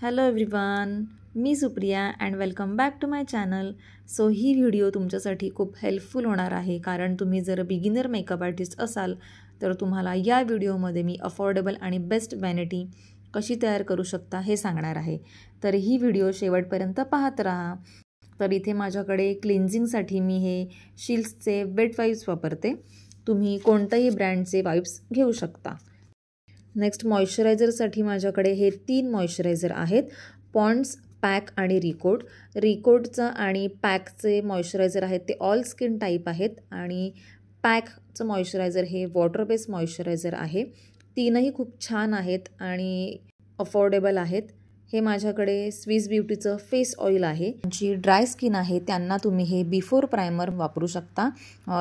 Hello everyone, मी Supriya and welcome back to my channel. So ही video तुमच्यासाठी खूप हेल्पफुल होणार आहे, कारण तुम्ही जर बिगिनर मेकअप आर्टिस्ट असाल तर तुम्हाला या व्हिडिओमध्ये मी अफोर्डेबल आणि बेस्ट वॅनिटी कशी तयार करू शकता हे सांगणार आहे. तर ही व्हिडिओ शेवटपर्यंत पाहत राहा. तर इथे माझ्याकडे क्लिन्झिंगसाठी मी हे शिल्सचे वेट वाईप्स वापरते. तुम्ही कोणत्याही ब्रँडचे वाईप्स घेऊ शकता. नेक्स्ट मॉइश्चरायझरसाठी माझ्याकडे हे 3 मॉइश्चरायझर आहेत, पॉन्ड्स, पॅक आणि रिकोट. रिकोटचं आणि पॅकचे मॉइश्चरायझर आहेत ते ऑल स्किन टाईप आहेत आणि पॅकचं मॉइश्चरायझर हे वॉटर बेस्ड मॉइश्चरायझर आहे. तीनही खूप छान आहेत आणि अफोर्डेबल आहेत. हे माझ्याकडे स्विस ब्युटीचं फेस ऑइल आहे. जी ड्राय स्किन आहे त्यांना तुम्ही हे बिफोर प्रायमर वापरू शकता.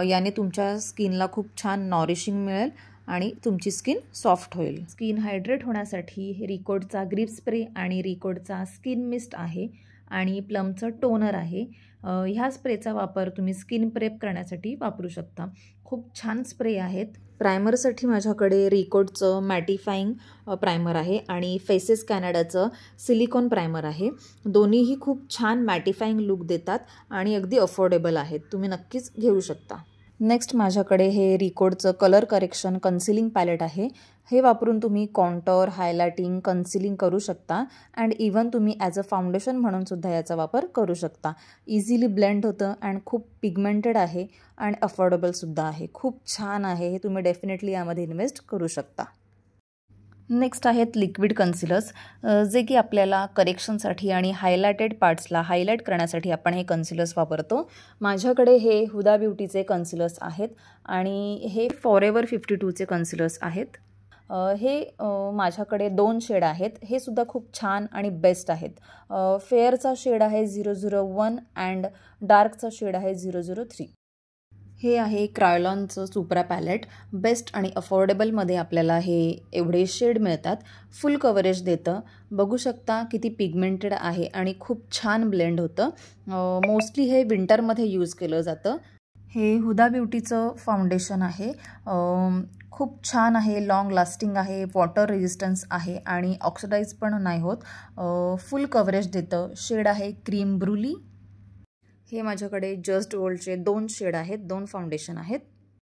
याने तुमच्या स्किनला खूप छान नॉरिशिंग मिळेल आणि तुमची स्किन सॉफ्ट होईल. स्किन हायड्रेट होण्यासाठी रिकोटचा ग्रिप स्प्रे आणि रिकोटचा स्किन मिस्ट आहे आणि प्लमचं टोनर आहे. ह्या स्प्रेचा वापर तुम्ही स्किन प्रेप करण्यासाठी वापरू शकता. खूप छान स्प्रे आहेत. प्रायमरसाठी माझ्याकडे रिकोटचं मॅटिफाईंग प्रायमर आहे आणि फेसेस कॅनडाचं सिलिकॉन प्रायमर आहे. दोन्हीही खूप छान मॅटिफाईंग लुक देतात आणि अगदी अफोर्डेबल आहेत. तुम्ही नक्कीच घेऊ शकता. नेक्स्ट माझ्याकडे हे रिकोटचं कलर करेक्शन कन्सिलिंग पॅलेट आहे. हे वापरून तुम्ही कॉन्टोर, हायलायटिंग, कन्सिलिंग करू शकता अँड इवन तुम्ही ॲज अ फाउंडेशन म्हणून सुद्धा याचा वापर करू शकता. इझिली ब्लेंड होतं अँड खूप पिगमेंटेड आहे आणि अफोर्डेबलसुद्धा आहे. खूप छान आहे. हे तुम्ही डेफिनेटली यामध्ये इन्व्हेस्ट करू शकता. नेक्स्ट आहेत लिक्विड कन्सिलर्स, जे की आपल्याला करेक्शनसाठी आणि हायलायटेड पार्ट्सला हायलाईट करण्यासाठी आपण हे कन्सिलर्स वापरतो. माझ्याकडे हे हुदा ब्युटीचे कन्सिलर्स आहेत आणि हे फॉरेवर 52चे कन्सिलर्स आहेत. हे माझ्याकडे 2 शेड आहेत. हे सुद्धा खूप छान आणि बेस्ट आहेत. फेअरचा शेड आहे 001 अँड डार्कचा शेड आहे 003. हे आहे क्रायोलॉनचं सुप्रा पॅलेट. बेस्ट आणि अफोर्डेबलमध्ये आपल्याला हे एवढे शेड मिळतात. फुल कव्हरेज देतं. बघू शकता किती पिगमेंटेड आहे आणि खूप छान ब्लेंड होतं. मोस्टली हे विंटरमध्ये यूज केलं जातं. हे हुदा ब्युटीचं फाउंडेशन आहे. खूप छान आहे, लाँग लास्टिंग आहे, वॉटर रेजिस्टन्स आहे आणि ऑक्सिडाईज पण नाही होत. फुल कव्हरेज देतं. शेड आहे क्रीम ब्रुली. हे माझ्याकडे जस्ट गोल्डचे 2 शेड आहेत, 2 फाउंडेशन आहेत.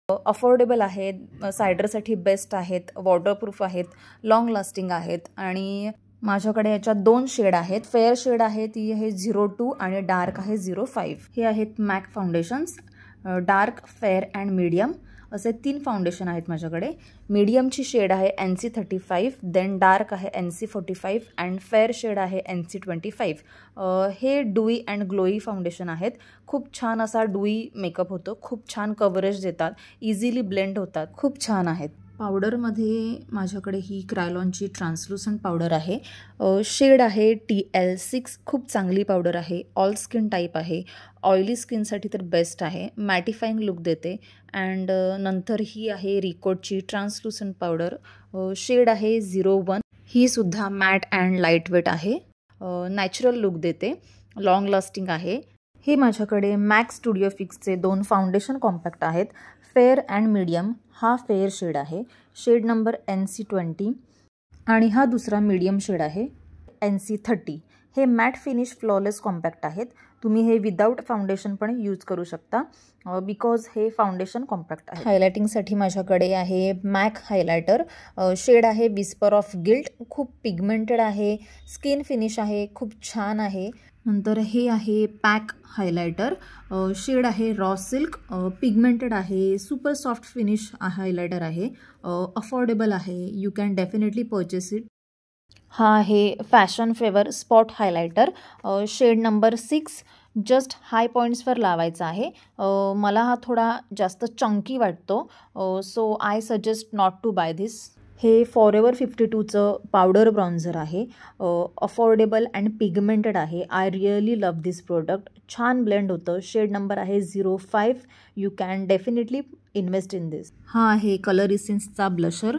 अफोर्डेबल आहेत, सायडरसाठी बेस्ट आहेत, वॉटरप्रूफ आहेत, लाँग लास्टिंग आहेत आणि माझ्याकडे याच्यात 2 शेड आहेत. फेअर शेड आहे ती आहे 02 आणि डार्क आहे 05. हे आहेत Mac foundations. Dark, fair and medium असे 3 फाउंडेशन आहेत माझ्याकडे. मीडियमची शेड आहे NC35, देन डार्क आहे NC45 अँड फेअर शेड आहे NC25. हे डुई अँड ग्लोई फाउंडेशन आहेत. खूप छान असा डुई मेकअप होतो. खूप छान कव्हरेज देतात, इझिली ब्लेंड होतात, खूप छान आहेत. पावडरमध्ये माझ्याकडे ही क्रायोलॉनची ट्रान्सलुसंट पावडर आहे. शेड आहे TL6. खूप चांगली पावडर आहे. ऑल स्किन टाईप आहे. ऑइली स्किनसाठी तर बेस्ट आहे. मॅटिफाईंग लुक देते. अँड नंतर ही आहे रिकोटची ट्रान्सलुसंट पावडर. शेड आहे 01. ही सुद्धा मॅट अँड लाईटवेट आहे. नॅचरल लुक देते. लाँग लास्टिंग आहे. हे माझ्याकडे मॅक स्टुडिओ फिक्सचे 2 फाउंडेशन कॉम्पॅक्ट आहेत. Fair and medium. हा फेअर शेड आहे. शेड नंबर NC20 आणि हा दुसरा मीडियम शेड आहे NC30. हे मॅट फिनिश फ्लॉलेस कॉम्पॅक्ट आहेत. तुम्ही हे विदाऊट फाउंडेशन पण यूज करू शकता बिकॉज हे फाउंडेशन कॉम्पॅक्ट आहे. हायलायटिंगसाठी माझ्याकडे आहे मॅक हायलायटर. शेड आहे विस्पर ऑफ गिल्ट. खूप पिगमेंटेड आहे, स्किन फिनिश आहे, खूप छान आहे. नंतर हे आहे पॅक हायलायटर. शेड आहे रॉ सिल्क. पिगमेंटेड आहे, सुपर सॉफ्ट फिनिश हायलायटर आहे. अफोर्डेबल आहे. You can definitely purchase it. हा आहे fashion favour spot highlighter. Shade number 6. Just high पॉईंट्सवर लावायचा आहे. मला हा थोडा जास्त चंकी वाटतो, so I suggest not to buy this. हे फॉरेवर 52चं पावडर ब्राउन्झर आहे. अफोर्डेबल अँड पिगमेंटेड आहे. I really love this product. छान ब्लेंड होतं. शेड नंबर आहे 05. You can definitely invest in this. हा आहे कलर इसेन्सचा ब्लशर.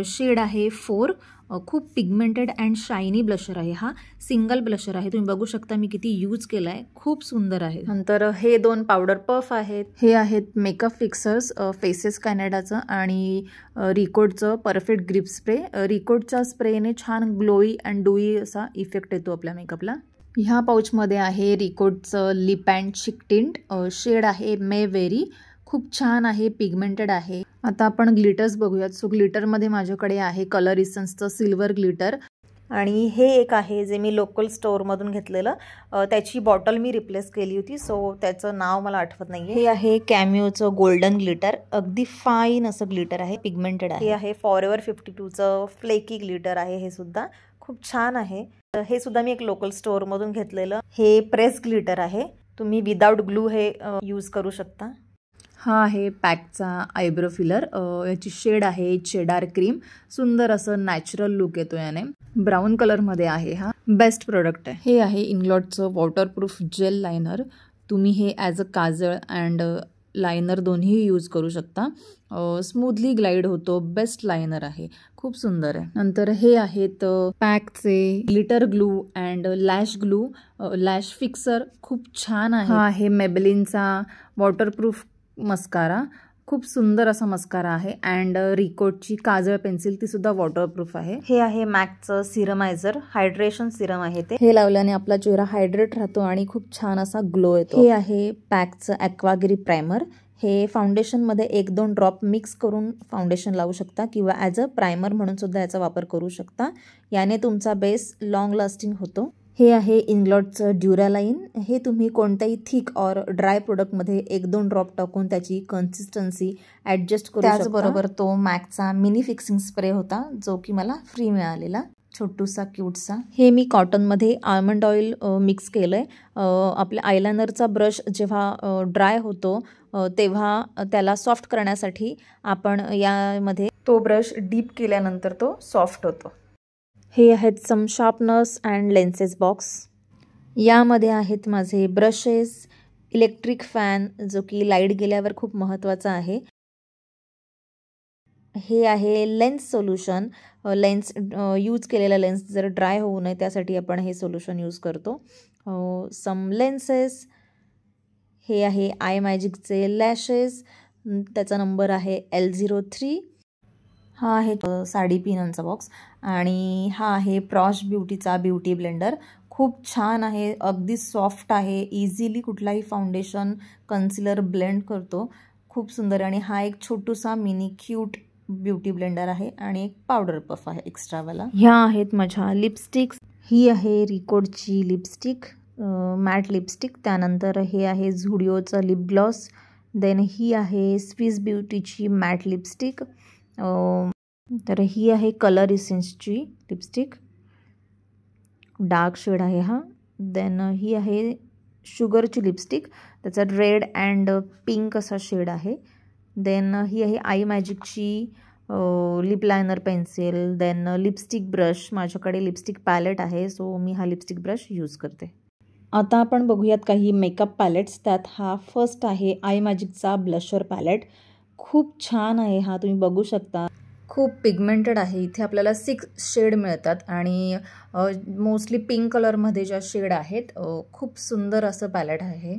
शेड आहे 4. खूप पिगमेंटेड अँड शायनी ब्लशर आहे. हा सिंगल ब्लशर आहे, तुम्ही बघू शकता मी किती यूज केला आहे, खूप सुंदर आहे. नंतर हे 2 पावडर पफ आहेत. हे आहेत मेकअप फिक्सर्स फेसेस कॅनडाचं आणि रिकोडचं परफेक्ट ग्रिप स्प्रे. रिकोडच्या स्प्रेने छान ग्लोई अँड डुई असा इफेक्ट येतो आपल्या मेकअपला. ह्या पाऊचमध्ये आहे रिकोडचं lip and cheek tint, shade आहे मे वेरी, खूप छान आहे, पिगमेंटेड आहे. आता आपण ग्लिटर्स बघूयात. सो ग्लिटरमध्ये माझ्याकडे आहे कलर इसेन्सचं सिल्वर ग्लिटर आणि हे एक आहे जे मी लोकल स्टोअरमधून घेतलेलं. त्याची बॉटल मी रिप्लेस केली होती, सो त्याचं नाव मला आठवत नाही. हे आहे कॅमिओचं गोल्डन ग्लिटर, अगदी फाईन असं ग्लिटर आहे, पिगमेंटेड आहे. हे आहे फॉरएव्हर 52चं फ्लेकी ग्लिटर आहे, हे सुद्धा खूप छान आहे. हे सुद्धा मी एक लोकल स्टोअरमधून घेतलेलं. हे प्रेस ग्लिटर आहे, तुम्ही विदाउट ग्लू हे यूज करू शकता. हा आहे पॅकचा आयब्रो फिलर, याची शेड आहे चेडार क्रीम, सुंदर असं नॅचरल लुक येतो याने, ब्राऊन कलरमध्ये आहे. हा बेस्ट प्रोडक्ट आहे. हे आहे इंग्लॉटचं वॉटरप्रूफ जेल लायनर, तुम्ही हे ॲज अ काजळ अँड लायनर दोन्ही यूज करू शकता. स्मूथली ग्लाइड होतो, बेस्ट लायनर आहे, खूप सुंदर आहे. नंतर हे आहेत पॅकचे glitter glue and lash glue, lash fixer, खूप छान आहे. हा आहे मेबेलिनचा वॉटरप्रूफ मस्कारा, खूप सुंदर असा मस्कारा आहे. अँड रिकोडची काजळ पेन्सिल, ती सुद्धा वॉटरप्रूफ आहे. हे आहे मॅकचं सिरमायझर, हायड्रेशन सिरम आहे ते. हे लावल्याने आपला चेहरा हायड्रेट राहतो आणि खूप छान असा ग्लो येतो. हे आहे पॅकचं ॲक्वागिरी प्रायमर, हे फाउंडेशनमध्ये 1-2 ड्रॉप मिक्स करून फाउंडेशन लावू शकता किंवा ॲज अ प्रायमर म्हणून सुद्धा याचा वापर करू शकता. याने तुमचा बेस लॉंग लास्टिंग होतो. हे आहे इंग्लॉटचं ड्युरालाइन, हे तुम्ही कोणत्याही थिक और ड्राय प्रोडक्टमध्ये 1-2 ड्रॉप टाकून त्याची कन्सिस्टन्सी ॲडजस्ट करू शकता. त्याचबरोबर तो मॅकचा मिनी फिक्सिंग स्प्रे होता, जो की मला फ्री मिळालेला, छोटूसा क्यूटसा. हे मी कॉटनमध्ये आल्मंड ऑइल मिक्स केलं आहे. आपल्या आयलायनरचा ब्रश जेव्हा ड्राय होतो तेव्हा त्याला सॉफ्ट करण्यासाठी आपण यामध्ये तो ब्रश डीप केल्यानंतर तो सॉफ्ट होतो. हे आहेत सम शार्पनर्स अँड लेन्सेस बॉक्स, यामध्ये आहेत माझे ब्रशेस, इलेक्ट्रिक फॅन जो की लाईट गेल्यावर खूप महत्त्वाचा आहे. हे आहे लेन्स सोल्युशन, लेन्स यूज केलेला लेन्स जर ड्राय होऊ नये त्यासाठी आपण हे सोल्युशन यूज करतो. सम लेन्सेस. हे आहे आय मॅजिकचे लॅशेस, त्याचा नंबर आहे L03. हा आहे साडी पिनांचा बॉक्स आणि हा आहे प्रॉश ब्युटीचा ब्युटी ब्लेंडर, खूप छान आहे, अगदी सॉफ्ट आहे, इझिली कुठलाही फाउंडेशन कन्सिलर ब्लेंड करतो, खूप सुंदर. आणि हा एक छोटूसा मिनी क्यूट ब्युटी ब्लेंडर आहे आणि एक पावडर पफ आहे एक्स्ट्रावाला. ह्या आहेत माझ्या लिपस्टिक्स. ही आहे रिकोडची लिपस्टिक, मॅट लिपस्टिक. त्यानंतर हे आहे झुडिओचं लिप ग्लॉस. देन ही आहे स्विस ब्युटीची मॅट लिपस्टिक. तर ही आहे कलर इसेन्सची लिपस्टिक, डार्क शेड आहे हा. देन ही आहे शुगरची लिपस्टिक, त्याचा रेड अँड पिंक असा शेड आहे. देन ही आहे आय मॅजिकची lip liner pencil. Then lipstick brush, माझ्याकडे लिपस्टिक पॅलेट आहे सो मी हा लिपस्टिक ब्रश यूज करते. आता आपण बघूयात काही मेकअप पॅलेट्स. त्यात हा फर्स्ट आहे आय मॅजिकचा ब्लशर पॅलेट, खूप छान आहे हा, तुम्ही बघू शकता, खूप पिगमेंटेड आहे. इथे आपल्याला 6 शेड मिळतात आणि मोस्टली पिंक कलरमध्ये ज्या शेड आहेत, खूप सुंदर असं पॅलेट आहे.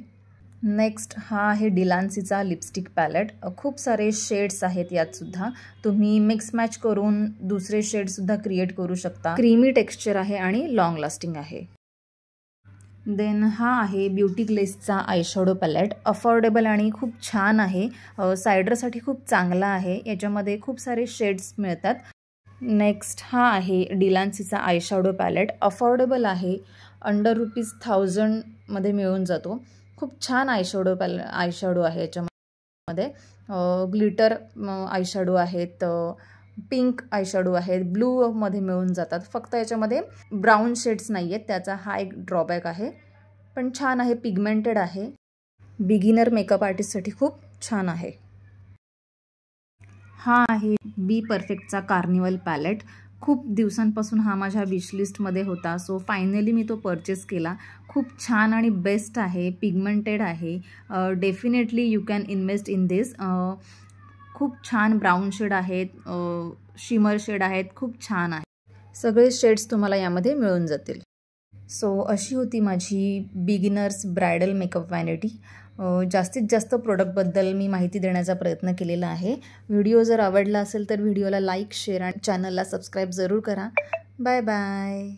नेक्स्ट हा आहे डिलान्सीचा लिपस्टिक पॅलेट, खूप सारे शेड्स आहेत यात सुद्धा, तुम्ही मिक्स मॅच करून दुसरे शेडसुद्धा क्रिएट करू शकता. क्रीमी टेक्स्चर आहे आणि लॉंग लास्टिंग आहे. देन हा आहे ब्युटी ग्लेसचा आयशॅडो पॅलेट, अफोर्डेबल आणि खूप छान आहे, सायडरसाठी खूप चांगला आहे, याच्यामध्ये खूप सारे शेड्स मिळतात. नेक्स्ट हा आहे डिलान्सीचा आयशॅडो पॅलेट, अफोर्डेबल आहे, अंडर ₹1000 मध्ये मिळून जातो, खूप छान आयशॅडो आहे. याच्यामध्ये ग्लिटर आयशॅडो आहेत, पिंक आयशॅडो आहेत, ब्लूमध्ये मिळून जातात, फक्त याच्यामध्ये ब्राऊन शेड्स नाही आहेत, त्याचा हा एक ड्रॉबॅक आहे, पण छान आहे, पिगमेंटेड आहे, बिगिनर मेकअप आर्टिस्टसाठी खूप छान आहे. हा आहे बी परफेक्टचा कार्निवल पॅलेट, खूप दिवसांपासून हा माझ्या विशलिस्टमध्ये होता, सो फायनली मी तो परचेस केला. खूप छान आणि बेस्ट आहे, पिगमेंटेड आहे, definitely you can invest in this. खूप छान ब्राऊन शेड आहेत, शिमर शेड आहेत, खूप छान आहे. सगळे शेड्स तुम्हाला यामध्ये मिळून जातील. सो अशी होती माझी बिगिनर्स ब्रायडल मेकअप वॅनिटी. जास्तीत जास्त प्रोडक्टबद्दल मी माहिती देण्याचा प्रयत्न केलेला आहे. व्हिडिओ जर आवडला असेल तर व्हिडिओला लाईक, शेअर आणि चॅनलला सबस्क्राईब जरूर करा. Bye bye.